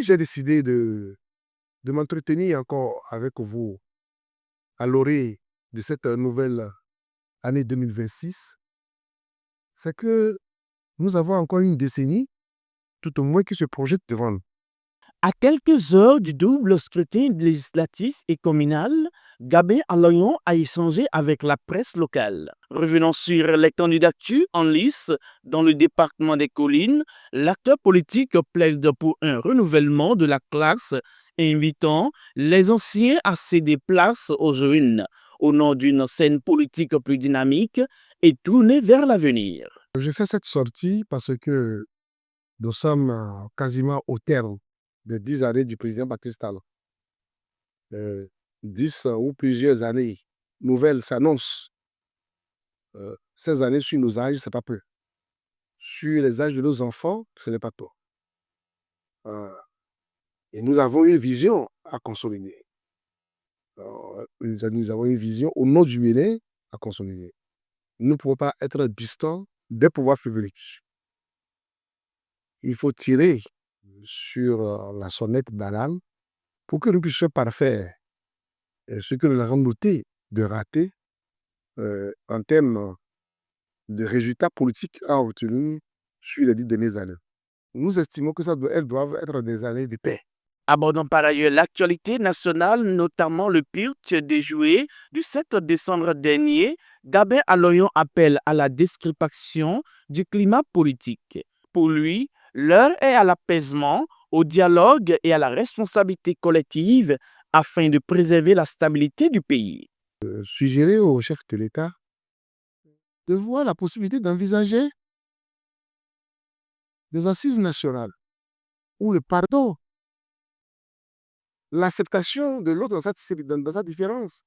j'ai décidé de m'entretenir encore avec vous à l'orée de cette nouvelle année 2026, c'est que nous avons encore une décennie, tout au moins, qui se projette devant nous. À quelques heures du double scrutin législatif et communal, Gabin Alayon a échangé avec la presse locale. Revenons sur les candidatures en lice dans le département des Collines. L'acteur politique plaide pour un renouvellement de la classe, invitant les anciens à céder place aux jeunes au nom d'une scène politique plus dynamique et tournée vers l'avenir. Je fais cette sortie parce que nous sommes quasiment au terme de 10 années du président Baptiste Talon. 10 ou plusieurs années nouvelles s'annoncent. 16 années sur nos âges, c'est pas peu. Sur les âges de nos enfants, ce n'est pas peu. Et nous avons une vision à consolider. Nous avons une vision au nom du Bénin à consolider. Nous ne pouvons pas être distants des pouvoirs publics. Il faut tirer sur la sonnette d'alarme pour que nous puissions parfaire ce que nous avons noté de raté en termes de résultats politiques à obtenir sur les 10 dernières années. Nous estimons que elles doivent être des années de paix. Abordons par ailleurs l'actualité nationale, notamment le PIRT déjoué du 7 décembre dernier. Gabin Alayon appelle à la description du climat politique. Pour lui, l'heure est à l'apaisement, au dialogue et à la responsabilité collective afin de préserver la stabilité du pays. Suggérer au chef de l'État de voir la possibilité d'envisager des assises nationales où le pardon, l'acceptation de l'autre dans sa différence,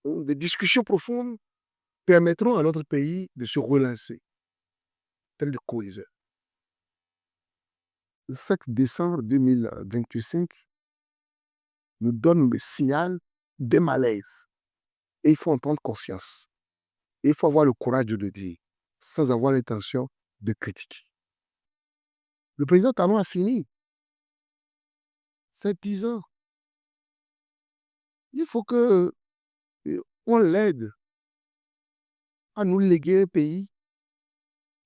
des discussions profondes permettront à notre pays de se relancer, tel de cohésion. Le 7 décembre 2025 nous donne le signal de malaise. Et il faut en prendre conscience. Et il faut avoir le courage de le dire, sans avoir l'intention de critiquer. Le président Talon a fini. C'est 10 ans. Il faut qu'on l'aide à nous léguer un pays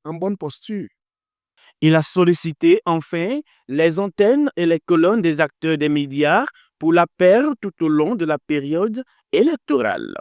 en bonne posture. Il a sollicité enfin les antennes et les colonnes des acteurs des médias pour la paix tout au long de la période électorale.